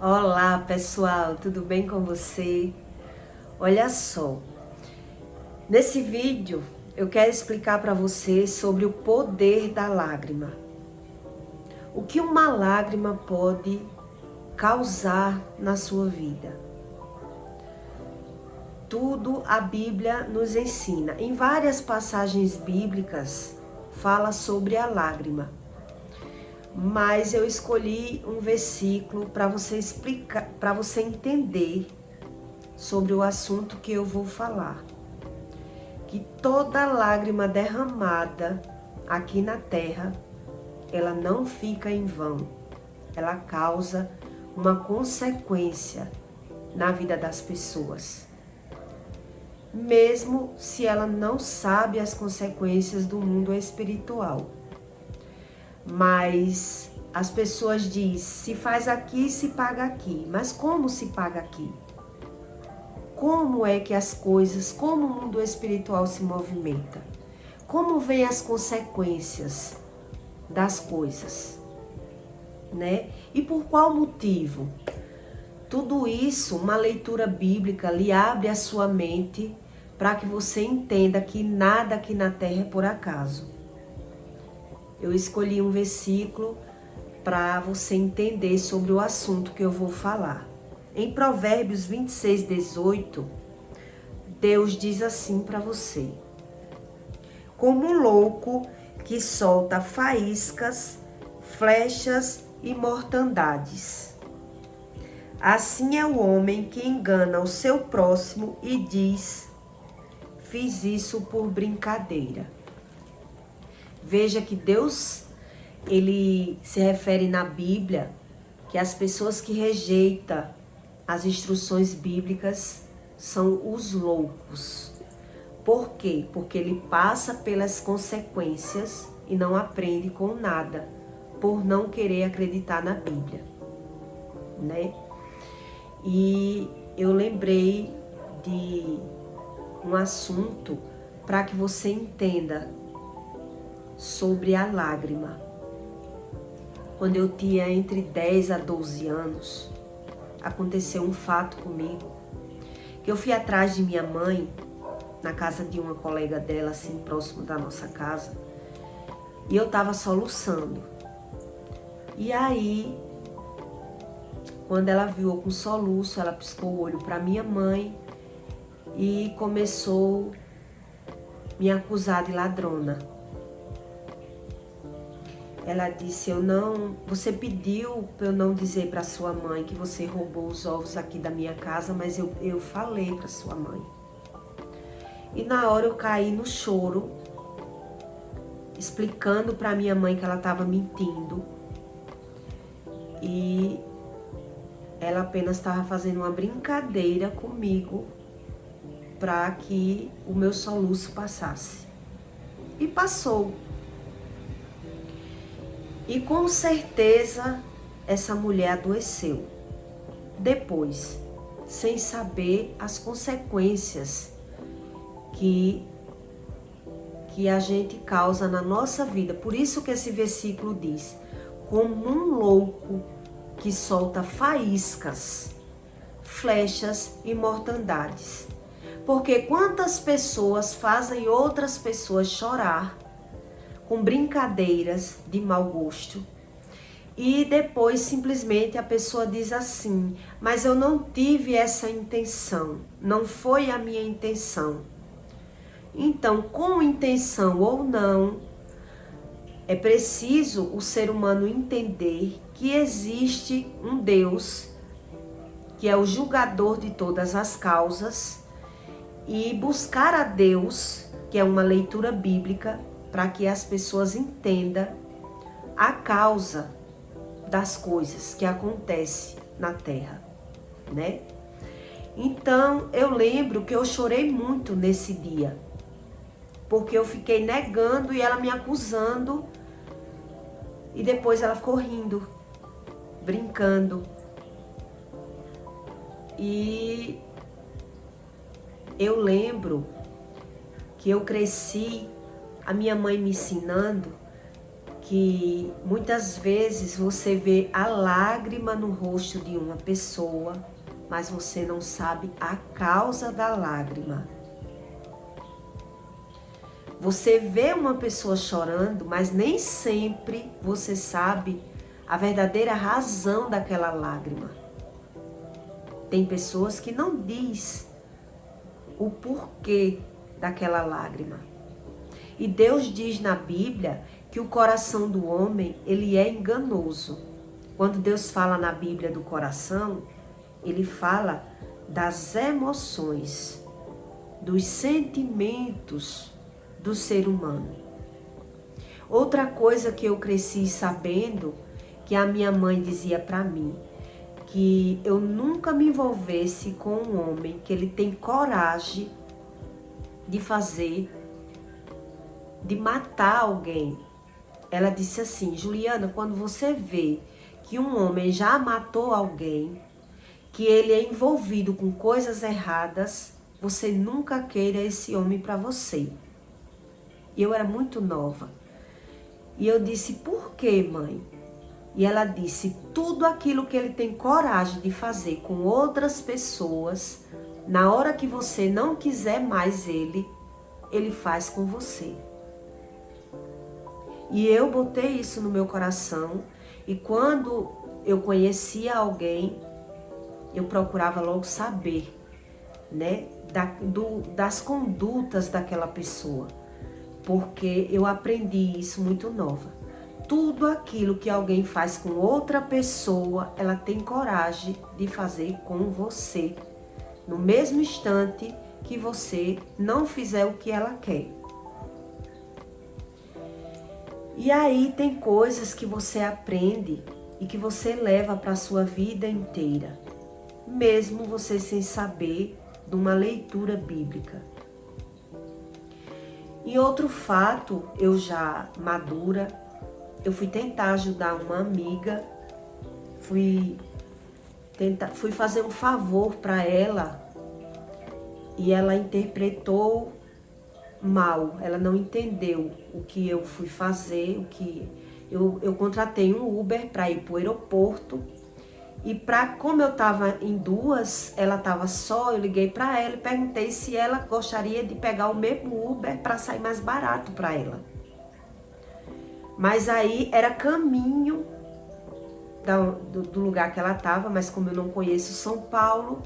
Olá pessoal, tudo bem com você? Olha só, nesse vídeo eu quero explicar para você sobre o poder da lágrima. O que uma lágrima pode causar na sua vida. Tudo a Bíblia nos ensina. Em várias passagens bíblicas fala sobre a lágrima. Mas eu escolhi um versículo para você explicar, para você entender sobre o assunto que eu vou falar. Que toda lágrima derramada aqui na terra, ela não fica em vão. Ela causa uma consequência na vida das pessoas. Mesmo se ela não sabe as consequências do mundo espiritual. Mas as pessoas dizem, se faz aqui, se paga aqui. Mas como se paga aqui? Como é que as coisas, como o mundo espiritual se movimenta? Como vêm as consequências das coisas? Né? E por qual motivo? Tudo isso, uma leitura bíblica lhe abre a sua mente para que você entenda que nada aqui na terra é por acaso. Eu escolhi um versículo para você entender sobre o assunto que eu vou falar. Em Provérbios 26, 18, Deus diz assim para você: como um louco que solta faíscas, flechas e mortandades. Assim é o homem que engana o seu próximo e diz, fiz isso por brincadeira. Veja que Deus, ele se refere na Bíblia que as pessoas que rejeitam as instruções bíblicas são os loucos. Por quê? Porque ele passa pelas consequências e não aprende com nada, por não querer acreditar na Bíblia, né? E eu lembrei de um assunto para que você entenda sobre a lágrima. Quando eu tinha entre 10 a 12 anos, aconteceu um fato comigo, que eu fui atrás de minha mãe, na casa de uma colega dela, assim, próximo da nossa casa, e eu tava soluçando. E aí, quando ela viu eu com soluço, ela piscou o olho para minha mãe e começou a me acusar de ladrona. Ela disse, você pediu para eu não dizer para sua mãe que você roubou os ovos aqui da minha casa, mas eu falei para sua mãe. E na hora eu caí no choro, explicando para minha mãe que ela estava mentindo. E ela apenas estava fazendo uma brincadeira comigo para que o meu soluço passasse. E passou. E com certeza essa mulher adoeceu. Depois, sem saber as consequências que a gente causa na nossa vida. Por isso que esse versículo diz, como um louco que solta faíscas, flechas e mortandades. Porque quantas pessoas fazem outras pessoas chorar com brincadeiras de mau gosto, e depois simplesmente a pessoa diz assim, mas eu não tive essa intenção, não foi a minha intenção. Então, com intenção ou não, é preciso o ser humano entender que existe um Deus, que é o julgador de todas as causas, e buscar a Deus, que é uma leitura bíblica, para que as pessoas entendam a causa das coisas que acontecem na terra, né? Então, eu lembro que eu chorei muito nesse dia, porque eu fiquei negando e ela me acusando, e depois ela ficou rindo, brincando. E eu lembro que eu cresci, a minha mãe me ensinando que muitas vezes você vê a lágrima no rosto de uma pessoa, mas você não sabe a causa da lágrima. Você vê uma pessoa chorando, mas nem sempre você sabe a verdadeira razão daquela lágrima. Tem pessoas que não diz o porquê daquela lágrima. E Deus diz na Bíblia que o coração do homem, ele é enganoso. Quando Deus fala na Bíblia do coração, ele fala das emoções, dos sentimentos do ser humano. Outra coisa que eu cresci sabendo, que a minha mãe dizia para mim, que eu nunca me envolvesse com um homem que ele tem coragem de fazer, de matar alguém. Ela disse assim: Juliana, quando você vê que um homem já matou alguém, que ele é envolvido com coisas erradas, você nunca queira esse homem para você. E eu era muito nova. E eu disse: por quê, mãe? E ela disse: tudo aquilo que ele tem coragem de fazer com outras pessoas, na hora que você não quiser mais ele faz com você. E eu botei isso no meu coração, e quando eu conhecia alguém, eu procurava logo saber, né, das condutas daquela pessoa, porque eu aprendi isso muito nova. Tudo aquilo que alguém faz com outra pessoa, ela tem coragem de fazer com você, no mesmo instante que você não fizer o que ela quer. E aí tem coisas que você aprende e que você leva para a sua vida inteira, mesmo você sem saber de uma leitura bíblica. E outro fato, eu já madura, eu fui tentar ajudar uma amiga, fui fazer um favor para ela e ela interpretou mal, ela não entendeu o que eu fui fazer, eu contratei um Uber para ir para o aeroporto e como eu estava em duas, ela estava só, eu liguei para ela e perguntei se ela gostaria de pegar o mesmo Uber para sair mais barato para ela. Mas aí era caminho do lugar que ela estava, mas como eu não conheço São Paulo,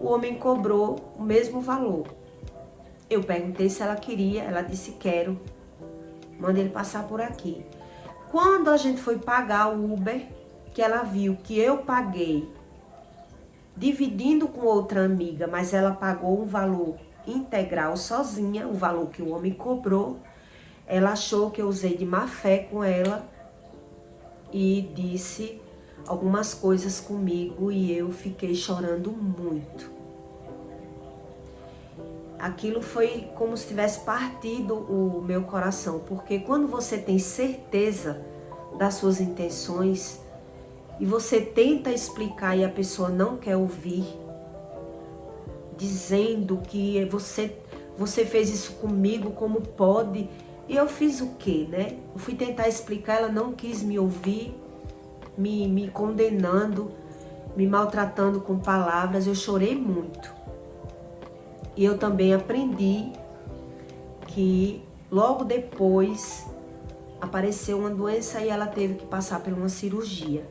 o homem cobrou o mesmo valor. Eu perguntei se ela queria, ela disse: quero, manda ele passar por aqui. Quando a gente foi pagar o Uber, que ela viu que eu paguei dividindo com outra amiga, mas ela pagou um valor integral sozinha, o valor que o homem cobrou, ela achou que eu usei de má fé com ela e disse algumas coisas comigo e eu fiquei chorando muito. Aquilo foi como se tivesse partido o meu coração, porque quando você tem certeza das suas intenções e você tenta explicar e a pessoa não quer ouvir, dizendo que você fez isso comigo, como pode? E eu fiz o quê, né? Eu fui tentar explicar, ela não quis me ouvir, me condenando, me maltratando com palavras. Eu chorei muito. E eu também aprendi que logo depois apareceu uma doença e ela teve que passar por uma cirurgia.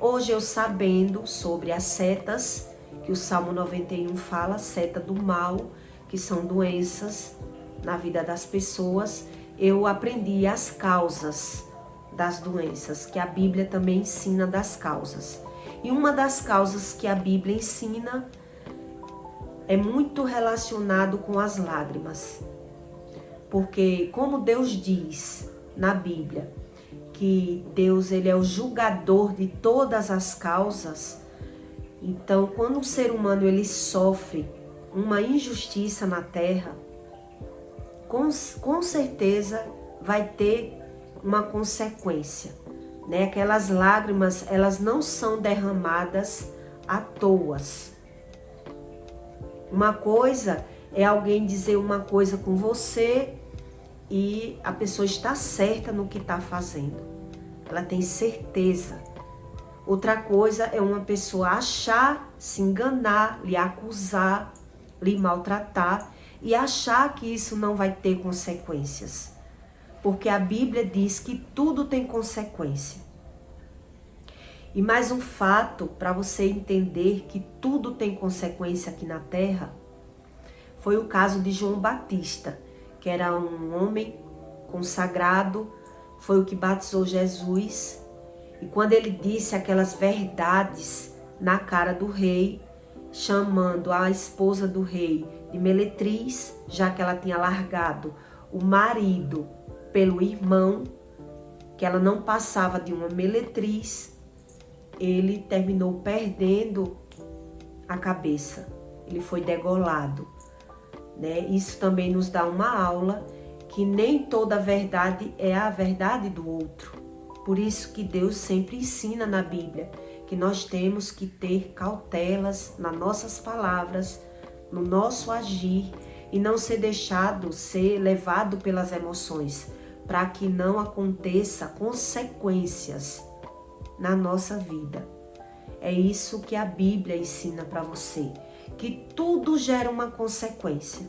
Hoje eu sabendo sobre as setas, que o Salmo 91 fala, seta do mal, que são doenças na vida das pessoas, eu aprendi as causas das doenças, que a Bíblia também ensina das causas. E uma das causas que a Bíblia ensina é muito relacionado com as lágrimas. Porque como Deus diz na Bíblia, que Deus ele é o julgador de todas as causas, então quando um ser humano ele sofre uma injustiça na terra, com certeza vai ter uma consequência, né? Aquelas lágrimas, elas não são derramadas à toa. Uma coisa é alguém dizer uma coisa com você e a pessoa está certa no que está fazendo. Ela tem certeza. Outra coisa é uma pessoa achar, se enganar, lhe acusar, lhe maltratar e achar que isso não vai ter consequências. Porque a Bíblia diz que tudo tem consequência. E mais um fato para você entender que tudo tem consequência aqui na Terra, foi o caso de João Batista, que era um homem consagrado, foi o que batizou Jesus. E quando ele disse aquelas verdades na cara do rei, chamando a esposa do rei de meretriz, já que ela tinha largado o marido pelo irmão, que ela não passava de uma meretriz, ele terminou perdendo a cabeça. Ele foi degolado, né? Isso também nos dá uma aula que nem toda verdade é a verdade do outro. Por isso que Deus sempre ensina na Bíblia que nós temos que ter cautelas nas nossas palavras, no nosso agir e não ser deixado ser levado pelas emoções, para que não aconteça consequências na nossa vida. É isso que a Bíblia ensina para você, que tudo gera uma consequência.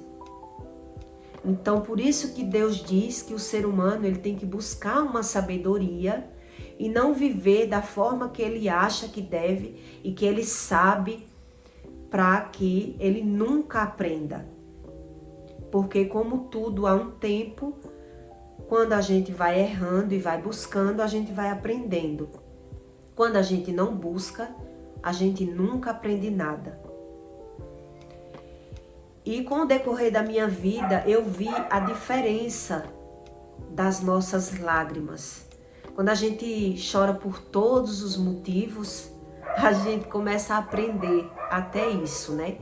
Então, por isso que Deus diz que o ser humano ele tem que buscar uma sabedoria e não viver da forma que ele acha que deve e que ele sabe, para que ele nunca aprenda. Porque como tudo há um tempo, quando a gente vai errando e vai buscando, a gente vai aprendendo. Quando a gente não busca, a gente nunca aprende nada. E com o decorrer da minha vida, eu vi a diferença das nossas lágrimas. Quando a gente chora por todos os motivos, a gente começa a aprender até isso, né?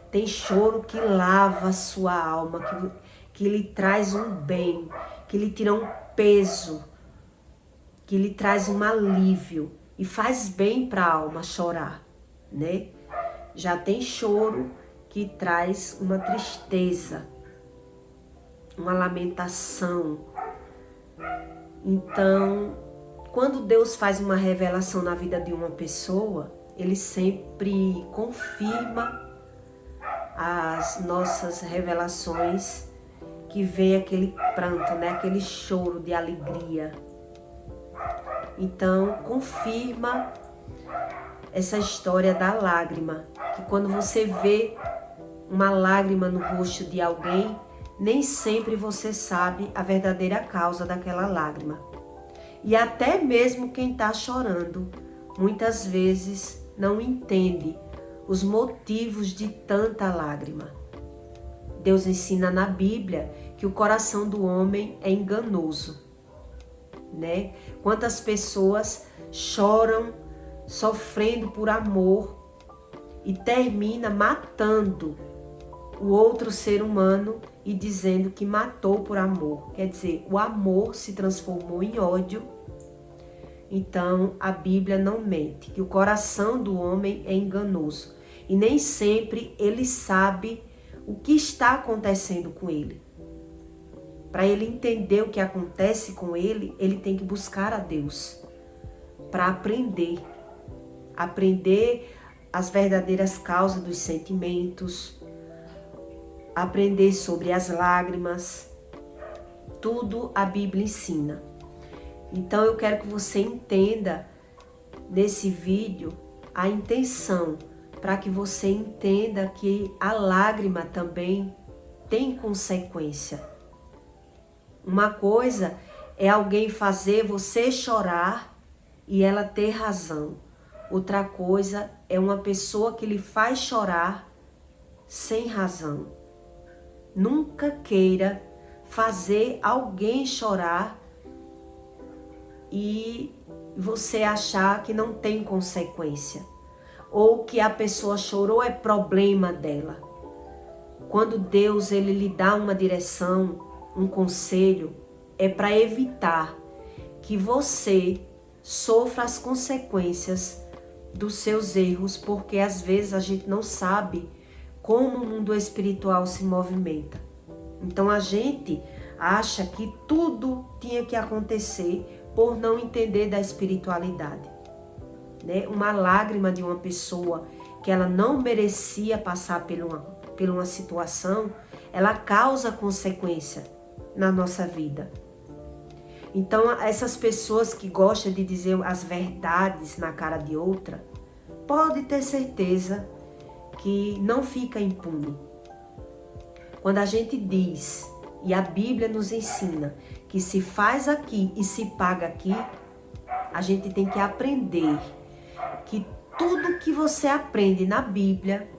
Tem choro que lava a sua alma, que lhe traz um bem, que lhe tira um peso, que lhe traz um alívio e faz bem para a alma chorar, né? Já tem choro que traz uma tristeza, uma lamentação. Então, quando Deus faz uma revelação na vida de uma pessoa, Ele sempre confirma as nossas revelações, que vem aquele pranto, né? Aquele choro de alegria. Então, confirma essa história da lágrima, que quando você vê uma lágrima no rosto de alguém, nem sempre você sabe a verdadeira causa daquela lágrima. E até mesmo quem está chorando, muitas vezes não entende os motivos de tanta lágrima. Deus ensina na Bíblia que o coração do homem é enganoso, né? Quantas pessoas choram sofrendo por amor e termina matando o outro ser humano e dizendo que matou por amor. Quer dizer, o amor se transformou em ódio. Então, a Bíblia não mente, que o coração do homem é enganoso e nem sempre ele sabe o que está acontecendo com ele. Para ele entender o que acontece com ele, ele tem que buscar a Deus para aprender as verdadeiras causas dos sentimentos, aprender sobre as lágrimas. Tudo a Bíblia ensina. Então eu quero que você entenda nesse vídeo a intenção, para que você entenda que a lágrima também tem consequência. Uma coisa é alguém fazer você chorar e ela ter razão. Outra coisa é uma pessoa que lhe faz chorar sem razão. Nunca queira fazer alguém chorar e você achar que não tem consequência, ou que a pessoa chorou é problema dela. Quando Deus ele lhe dá uma direção, um conselho, é para evitar que você sofra as consequências dos seus erros, porque às vezes a gente não sabe como o mundo espiritual se movimenta. Então a gente acha que tudo tinha que acontecer por não entender da espiritualidade. Né? Uma lágrima de uma pessoa que ela não merecia passar por uma situação, ela causa consequência na nossa vida. Então, essas pessoas que gostam de dizer as verdades na cara de outra, pode ter certeza que não fica impune. Quando a gente diz, e a Bíblia nos ensina, que se faz aqui e se paga aqui, a gente tem que aprender que tudo que você aprende na Bíblia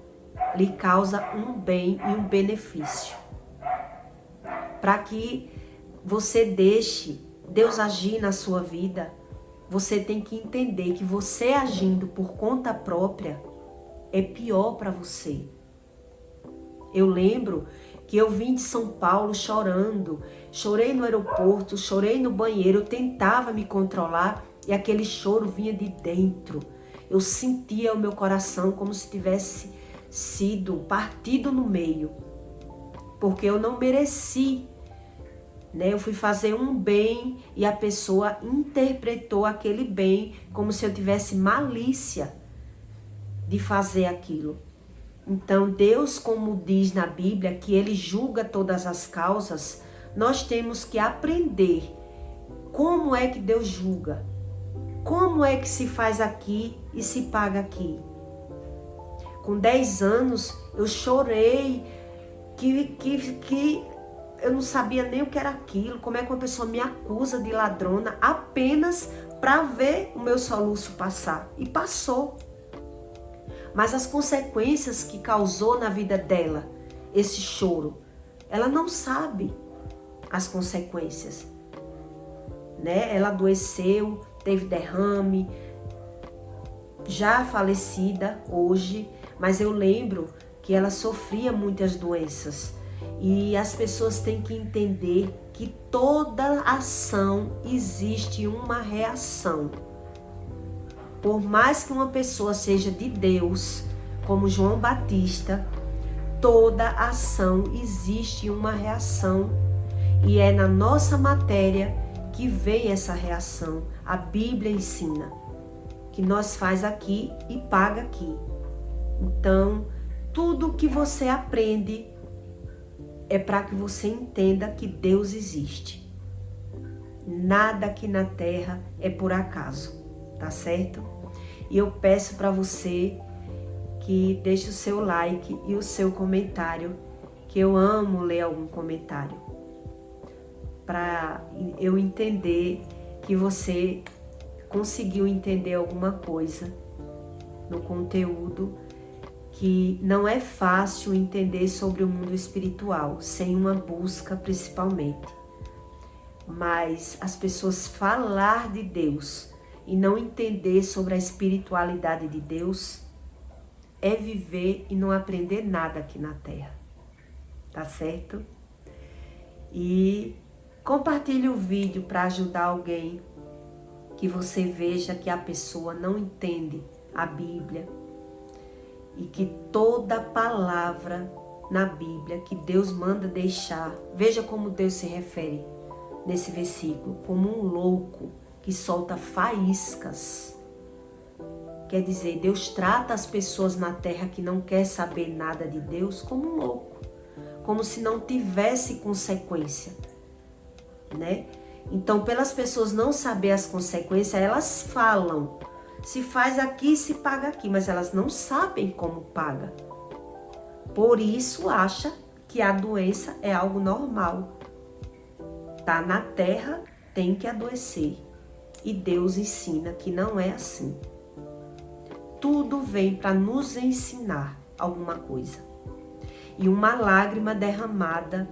lhe causa um bem e um benefício. Para que você deixe Deus agir na sua vida, você tem que entender que você agindo por conta própria é pior para você. Eu lembro que eu vim de São Paulo chorando, chorei no aeroporto, chorei no banheiro, eu tentava me controlar e aquele choro vinha de dentro. Eu sentia o meu coração como se tivesse sido partido no meio, porque eu não mereci. Eu fui fazer um bem e a pessoa interpretou aquele bem como se eu tivesse malícia de fazer aquilo. Então Deus, como diz na Bíblia, que Ele julga todas as causas, nós temos que aprender como é que Deus julga. Como é que se faz aqui e se paga aqui? Com 10 anos eu chorei que eu não sabia nem o que era aquilo. Como é que uma pessoa me acusa de ladrona apenas para ver o meu soluço passar? E passou. Mas as consequências que causou na vida dela, esse choro, ela não sabe as consequências. Ela adoeceu, teve derrame, já falecida hoje, mas eu lembro que ela sofria muitas doenças. E as pessoas têm que entender que toda ação existe uma reação. Por mais que uma pessoa seja de Deus, como João Batista, toda ação existe uma reação. E é na nossa matéria que vem essa reação. A Bíblia ensina que nós faz aqui e paga aqui. Então, tudo que você aprende é para que você entenda que Deus existe. Nada aqui na terra é por acaso, tá certo? E eu peço para você que deixe o seu like e o seu comentário, que eu amo ler algum comentário, para eu entender que você conseguiu entender alguma coisa no conteúdo, que não é fácil entender sobre o mundo espiritual, sem uma busca principalmente. Mas as pessoas falar de Deus e não entender sobre a espiritualidade de Deus é viver e não aprender nada aqui na Terra. Tá certo? E compartilhe o vídeo para ajudar alguém que você veja que a pessoa não entende a Bíblia e que toda palavra na Bíblia que Deus manda deixar, veja como Deus se refere nesse versículo, como um louco que solta faíscas. Quer dizer, Deus trata as pessoas na terra que não quer saber nada de Deus como um louco, como se não tivesse consequência, Então, pelas pessoas não saber as consequências, elas falam, se faz aqui, se paga aqui, mas elas não sabem como paga. Por isso acha que a doença é algo normal. Tá na terra, tem que adoecer. E Deus ensina que não é assim. Tudo vem para nos ensinar alguma coisa. E uma lágrima derramada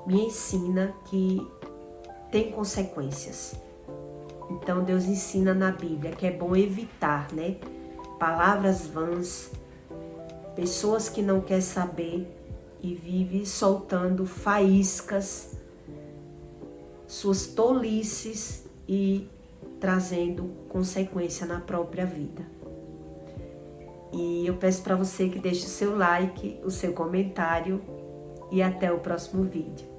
me ensina que tem consequências. Então Deus ensina na Bíblia que é bom evitar, palavras vãs, pessoas que não querem saber e vivem soltando faíscas, suas tolices e trazendo consequência na própria vida. E eu peço para você que deixe o seu like, o seu comentário e até o próximo vídeo.